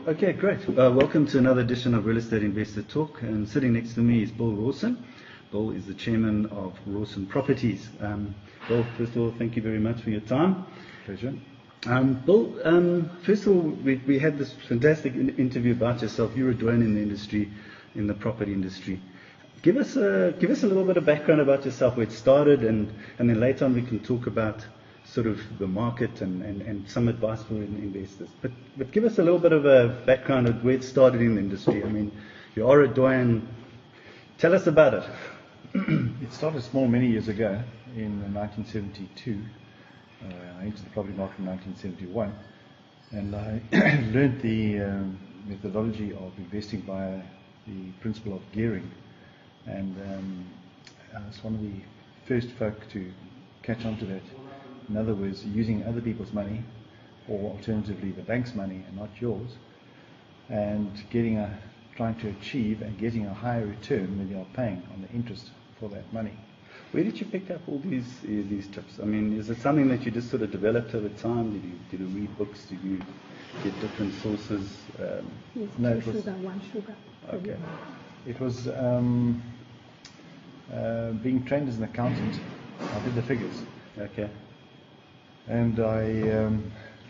Okay, great. Welcome to another edition of Real Estate Investor Talk. And sitting next to me is Bill Rawson. Bill is the chairman of Rawson Properties. Bill, first of all, thank you very much for your time. Pleasure. Bill, first of all, we had this fantastic interview about yourself. You're a doyen in the industry, in the property industry. Give us a little bit of background about yourself, where it started, and then later on we can talk about sort of the market and some advice for investors. But give us a little bit of a background of where it started in the industry. I mean, you are a doyen. Tell us about it. It started small many years ago in 1972. I entered the property market in 1971, and I learned the methodology of investing via the principle of gearing. And I was one of the first folk to catch on to that. In other words, using other people's money, or alternatively the bank's money and not yours, and trying to achieve and getting a higher return than you are paying on the interest for that money. Where did you pick up all these tips? I mean, is it something that you just sort of developed over time? Did you read books? Did you get different sources? Yes, No, two sugar, one sugar. Okay. It was being trained as an accountant. I did the figures. Okay. And I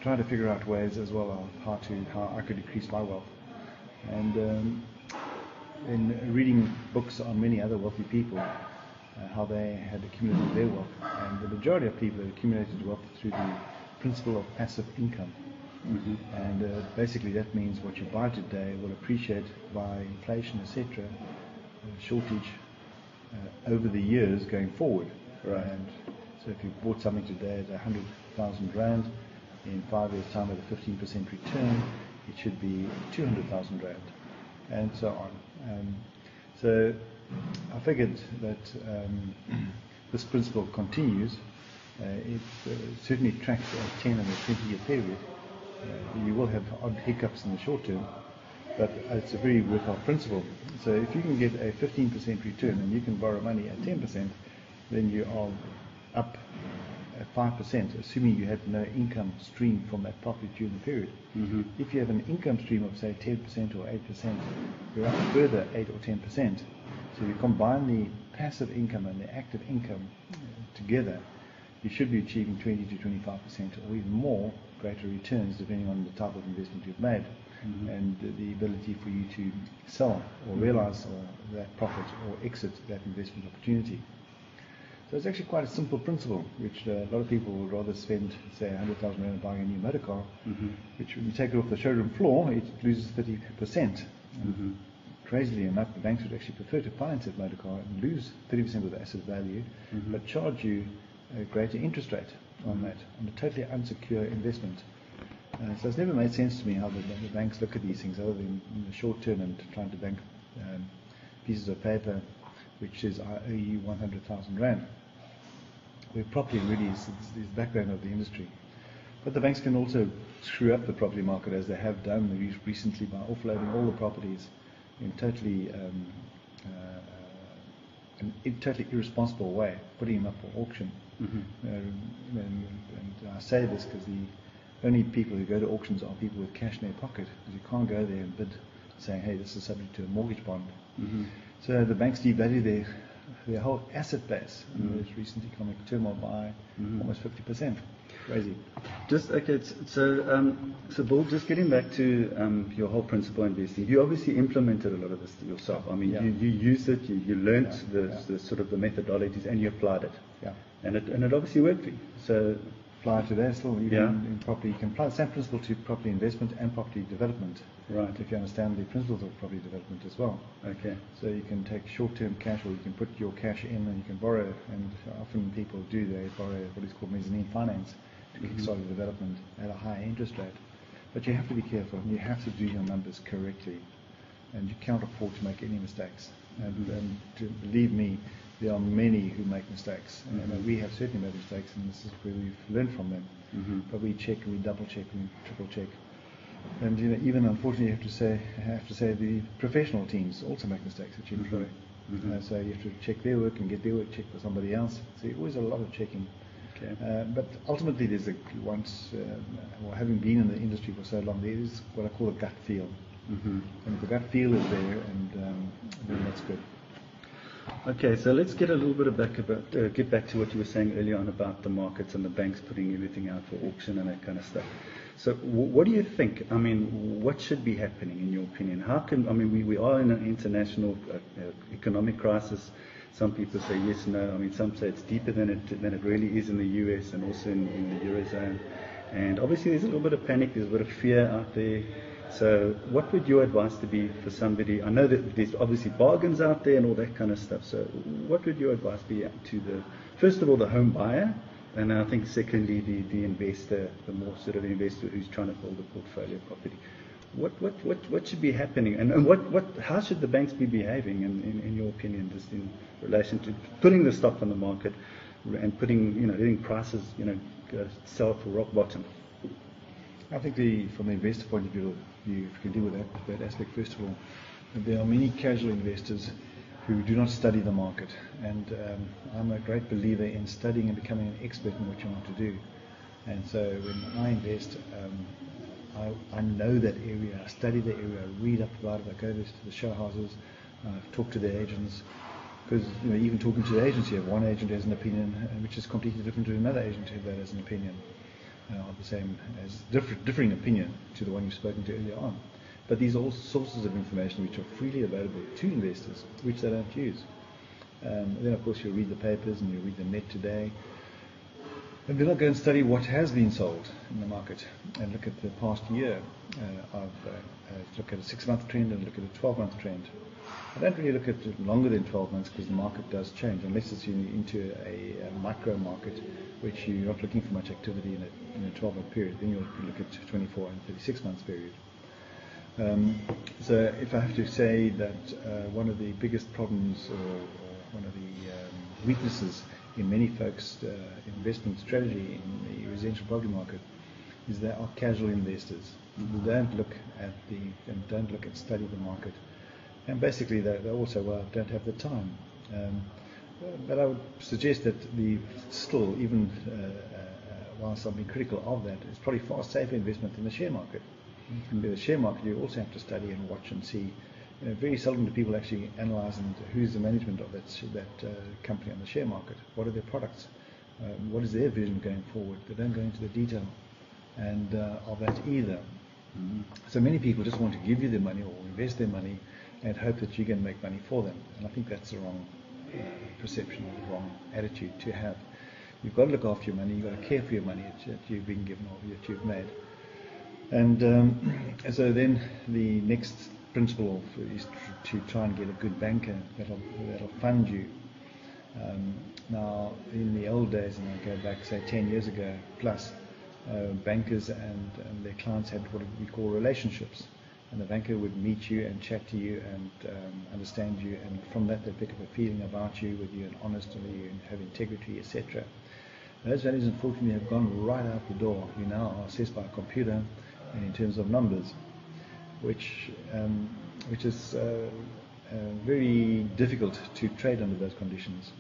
tried to figure out ways as well of how I could increase my wealth. And in reading books on many other wealthy people, how they had accumulated their wealth. And the majority of people had accumulated wealth through the principle of passive income. Mm-hmm. And basically that means what you buy today will appreciate by inflation, etc., shortage over the years going forward. Right. And so if you bought something today at 100,000 Rand, in 5 years' time at a 15% return, it should be 200,000 Rand, and so on. So I figured that this principle continues. It certainly tracks a 10 and a 20-year period. You will have odd hiccups in the short term, but it's a very worthwhile principle. So if you can get a 15% return and you can borrow money at 10%, then you are up at 5%, assuming you had no income stream from that property during the period. Mm-hmm. If you have an income stream of say 10% or 8%, you're up a further 8 or 10%. So you combine the passive income and the active income together, you should be achieving 20 to 25% or even more greater returns depending on the type of investment you've made. Mm-hmm. And the ability for you to sell or realize that profit or exit that investment opportunity. So it's actually quite a simple principle, which a lot of people would rather spend, say, 100,000 Rand buying a new motor car, mm-hmm. which when you take it off the showroom floor, it loses 30%. Mm-hmm. Crazily enough, the banks would actually prefer to finance that motor car and lose 30% of the asset value, mm-hmm. but charge you a greater interest rate on that, on a totally unsecure investment. So it's never made sense to me how the banks look at these things, other than in the short term and trying to bank pieces of paper which says I owe you 100,000 Rand. Where property really is the backbone of the industry. But the banks can also screw up the property market, as they have done recently by offloading all the properties in totally totally irresponsible way, putting them up for auction. Mm-hmm. And I say this because the only people who go to auctions are people with cash in their pocket, because you can't go there and bid saying, hey, this is subject to a mortgage bond. Mm-hmm. So the banks devalue their whole asset base in the most recent economic turmoil by almost 50%. Crazy. Just okay. So Bill, just getting back to your whole principle investing, you obviously implemented a lot of this yourself. I mean, yeah. you used it, you learned the sort of the methodologies, and you applied it. Yeah. And it obviously worked for you. So apply to that still, even in property. You can apply the same principle to property investment and property development. Right. If you understand the principles of property development as well. Okay. So you can take short-term cash, or you can put your cash in and you can borrow. And often people do, they borrow what is called mezzanine finance to kickstart the development at a high interest rate. But you have to be careful. You have to do your numbers correctly, and you can't afford to make any mistakes. And to believe me, there are many who make mistakes, and we have certainly made mistakes, and this is where we've learned from them. Mm-hmm. But we check, and we double check, and we triple check. And even unfortunately, I have to say the professional teams also make mistakes that you employ. Mm-hmm. So you have to check their work and get their work checked by somebody else. So always a lot of checking. Okay. But ultimately, there's or having been in the industry for so long, there is what I call a gut feel. Mm-hmm. And if the gut feel is there, and then that's good. Okay, so let's get a little bit get back to what you were saying earlier on about the markets and the banks putting everything out for auction and that kind of stuff. So what do you think? I mean, what should be happening in your opinion? We are in an international economic crisis. Some people say yes, no. I mean, some say it's deeper than it really is in the US and also in the Eurozone. And obviously there's a little bit of panic, there's a bit of fear out there. So what would your advice to be for somebody? I know that there's obviously bargains out there and all that kind of stuff. So what would your advice be to first of all, the home buyer, and I think secondly, the investor, the more sort of investor who's trying to build a portfolio property? What should be happening, and how should the banks be behaving in your opinion, just in relation to putting the stock on the market and letting prices sell for rock bottom? I think from the investor point of view, if you can deal with that aspect first of all, there are many casual investors who do not study the market, and I'm a great believer in studying and becoming an expert in what you want to do. And so when I invest, I know that area, I study the area, I read up about it, I go to the show houses, I talk to the agents, because even talking to the agents, you have one agent has an opinion which is completely different to another agent that has an opinion. Of the same as differing opinion to the one you've spoken to earlier on. But these are all sources of information which are freely available to investors, which they don't use. Then of course you read the papers and you read the net today. And then I'll go and study what has been sold in the market and look at the past year. Look at a 6-month trend and look at a 12-month trend. I don't really look at it longer than 12 months because the market does change, unless it's into a micro market, which you're not looking for much activity in a 12-month period. Then you'll look at 24 and 36 months period. So if I have to say that one of the biggest problems or one of the weaknesses in many folks' investment strategy in the residential property market is they are casual investors who don't look at study the market. And basically, they also don't have the time. But I would suggest that even whilst I've been critical of that, it's probably far safer investment than the share market. Mm-hmm. The share market, you also have to study and watch and see. Very seldom do people actually analyse and who's the management of that company on the share market. What are their products? What is their vision going forward? They don't go into the detail and of that either. Mm-hmm. So many people just want to give you their money or invest their money and hope that you can make money for them. And I think that's the wrong perception, the wrong attitude to have. You've got to look after your money, you've got to care for your money that you've been given or that you've made. And so then the next principle is to try and get a good banker that'll fund you. Now, in the old days, and I go back, say, 10 years ago plus, bankers and their clients had what we call relationships. And the banker would meet you and chat to you and understand you, and from that they'd pick up a feeling about you, whether you're honest or you have integrity, etc. Those values unfortunately have gone right out the door. You now are assessed by a computer and in terms of numbers, which is very difficult to trade under those conditions.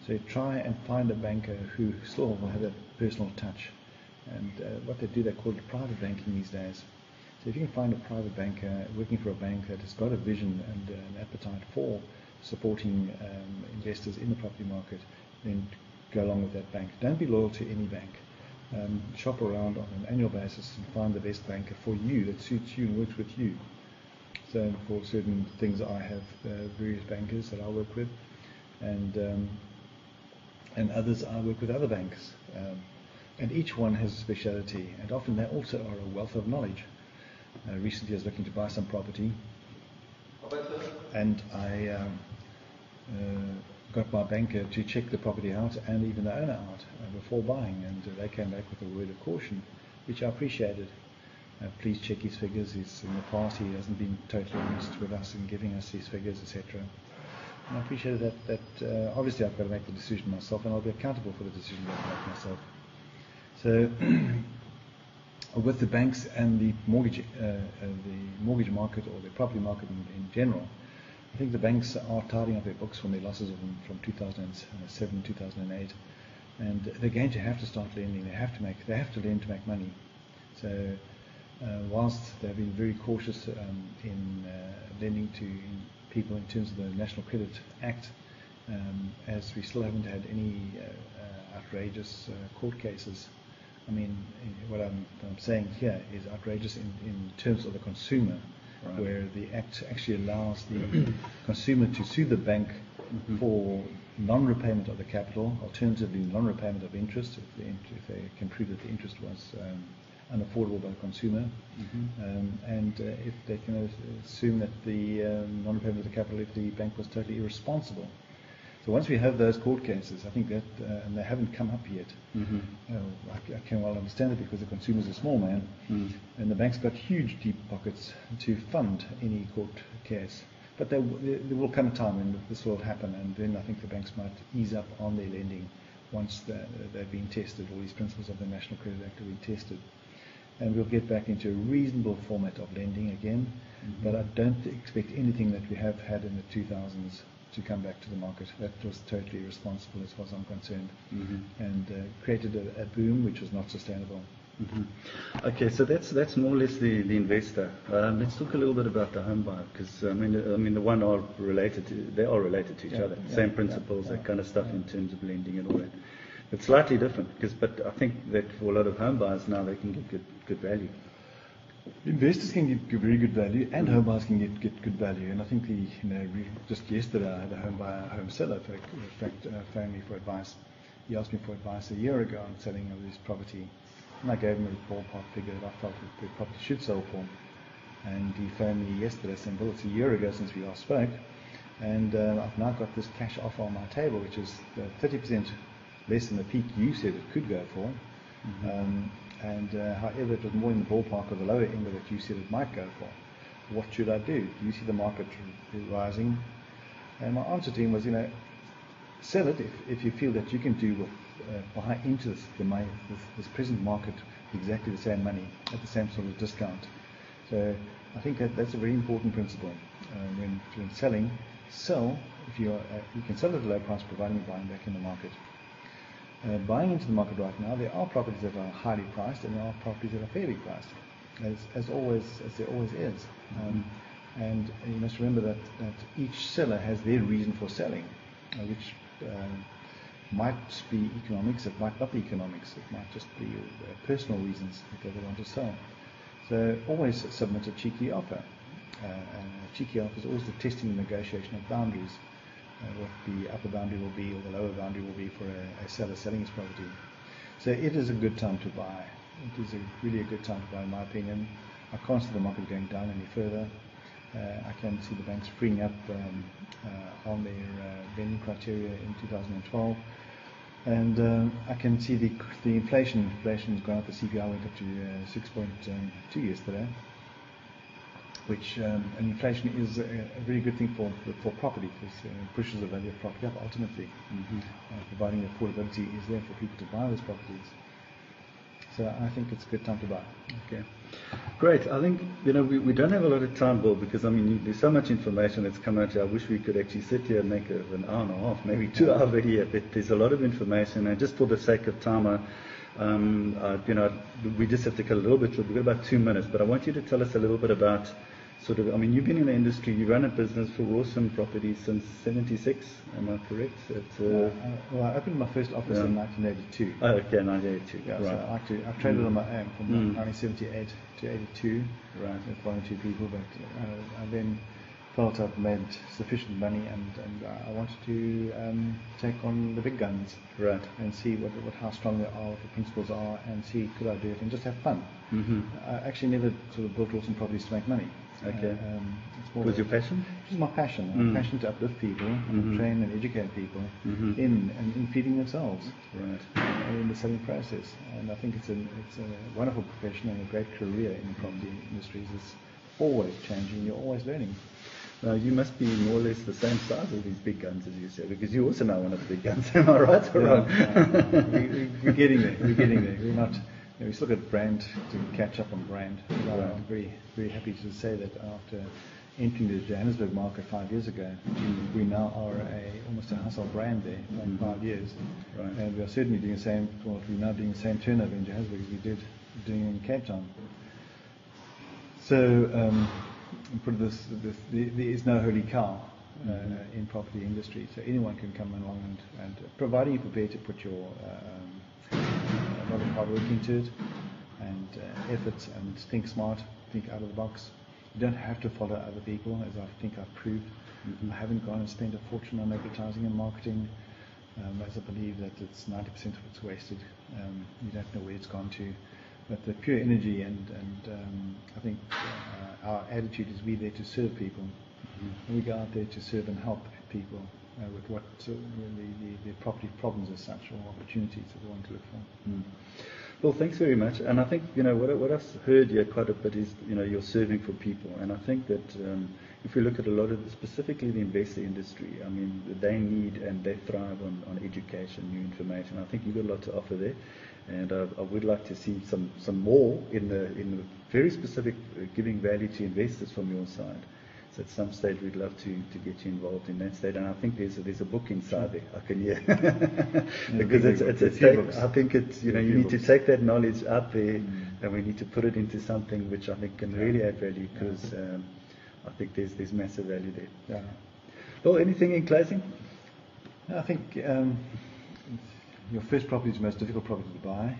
So try and find a banker who still will have that personal touch. And what they do, they call it private banking these days. So if you can find a private banker working for a bank that has got a vision and an appetite for supporting investors in the property market, then go along with that bank. Don't be loyal to any bank. Shop around on an annual basis and find the best banker for you that suits you and works with you. So for certain things I have various bankers that I work with, and others I work with other banks. And each one has a speciality, and often they also are a wealth of knowledge. Recently I was looking to buy some property, and I got my banker to check the property out and even the owner out before buying, and they came back with a word of caution, which I appreciated. Please check his figures. In the past he hasn't been totally honest with us in giving us his figures, etc. And I appreciated that. Obviously I've got to make the decision myself, and I'll be accountable for the decision that I make myself. So with the banks and the mortgage market or the property market in general, I think the banks are tidying up their books from their losses from 2007, 2008, and they're going to have to start lending. They have to lend to make money. So whilst they've been very cautious in lending to people in terms of the National Credit Act, as we still haven't had any outrageous court cases. I mean, what I'm saying here is outrageous in terms of the consumer, right, where the Act actually allows the consumer to sue the bank for non-repayment of the capital, alternatively non-repayment of interest, if they can prove that the interest was unaffordable by the consumer, and if they can assume that the non-repayment of the capital if the bank was totally irresponsible. So once we have those court cases, I think that, and they haven't come up yet, I can well understand it because the consumer's a small man, and the bank's got huge deep pockets to fund any court case. But there will come a time when this will happen, and then I think the banks might ease up on their lending once they've been tested, all these principles of the National Credit Act have been tested. And we'll get back into a reasonable format of lending again, but I don't expect anything that we have had in the 2000s to come back to the market. That was totally irresponsible as far as I'm concerned, and created a boom which was not sustainable. Okay, so that's more or less the investor. Let's talk a little bit about the home buyer, because I mean the one are related to each other, same principles, that kind of stuff in terms of lending and all that. It's slightly different, but I think that for a lot of home buyers now they can get good value. Investors can get very good value, and home buyers can get good value. And I think just yesterday I had a home seller, in fact, phoned me for advice. He asked me for advice a year ago on selling of his property, and I gave him a ballpark figure that I felt that the property should sell for. And he phoned me yesterday saying, well, it's a year ago since we last spoke, and I've now got this cash offer on my table, which is 30% less than the peak you said it could go for. However, it was more in the ballpark of the lower end of that you said it might go for. What should I do? Do you see the market rising? And my answer to him was, sell it if you feel that you can do buy into this present market exactly the same money at the same sort of discount. So I think that's a very important principle. When selling, sell if you can sell at a low price, providing you're buying back in the market. Buying into the market right now, there are properties that are highly priced, and there are properties that are fairly priced, as there always is. And you must remember that each seller has their reason for selling, which might be economics, it might not be economics, it might just be personal reasons that they want to sell. So always submit a cheeky offer. And a cheeky offer is always the testing and negotiation of boundaries. What the upper boundary will be or the lower boundary will be for a seller selling his property. So it is a good time to buy. It is really a good time to buy, in my opinion. I can't see the market going down any further. I can see the banks freeing up on their lending criteria in 2012. And I can see the inflation. Inflation's gone up. The CPI went up to 6.2 yesterday. Which and inflation is a very good thing for property, because it pushes the value of property up ultimately, providing affordability is there for people to buy those properties. So I think it's a good time to buy. Okay, great. I think we don't have a lot of time, Bill, because there's so much information that's come out here. I wish we could actually sit here and make an hour and a half, maybe 2 hour video, but there's a lot of information, and just for the sake of time, we just have to cut a little bit short. We've got about 2 minutes, but I want you to tell us a little bit about you've been in the industry, you run a business for Rawson Properties since 76, am I correct? Well, I opened my first office in 1982. Oh, okay, 1982. Yeah, right. So I've traded on my own from 1978 to 82, right, with one or two people, but I then felt I'd made sufficient money, and I wanted to take on the big guns, right, and see how strong they are, what the principles are, and see could I do it and just have fun. I actually never sort of built Rawson Properties to make money. Okay. Was your passion? It was my passion. I'm passionate to uplift people, and train and educate people in feeding themselves, right, in the selling process. And I think it's a wonderful profession and a great career in the property industries. It's always changing. You're always learning. Now you must be more or less the same size as these big guns, as you say, because you also know one of the big guns. Am I right or wrong? We're getting there. We're not. We still got brand to catch up on brand. I'm very, very happy to say that after entering the Johannesburg market 5 years ago. We now are almost a household brand there in 5 years. Right. And we are certainly doing the same, well, we're now doing the same turnover in Johannesburg as we did doing in Cape Town. So, put it there is no holy cow in property industry. So anyone can come along and providing you're prepared to put your a lot of hard work into it and efforts and think smart, think out of the box. You don't have to follow other people, as I think I've proved. I haven't gone and spent a fortune on advertising and marketing, as I believe that it's 90% of it's wasted. You don't know where it's gone to. But the pure energy and I think our attitude is we're there to serve people. We go out there to serve and help people with what the property problems as such or opportunities that we want to look for. Well, thanks very much. And I think, what I've heard here quite a bit is, you're serving for people. And I think that if we look at a lot of, specifically the investor industry, I mean, they need and they thrive on education, new information. I think you've got a lot to offer there. And I would like to see some more in the very specific giving value to investors from your side. So at some stage we'd love to get you involved in that state. And I think there's a book inside there. I can hear because I think it's you need to take that knowledge out there and we need to put it into something which I think can really add value because I think there's massive value there. Yeah. Well, anything in closing? I think your first property is the most difficult property to buy,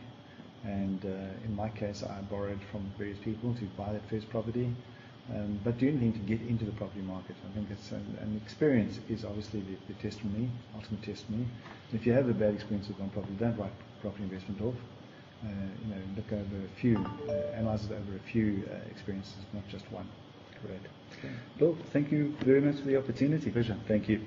and in my case I borrowed from various people to buy that first property, but do anything to get into the property market. I think it's an experience is obviously the testimony, ultimate testimony. If you have a bad experience with one property, don't write property investment off. Look over a few, analyze it over a few experiences, not just one. Great. Okay. Well, thank you very much for the opportunity. Pleasure. Thank you.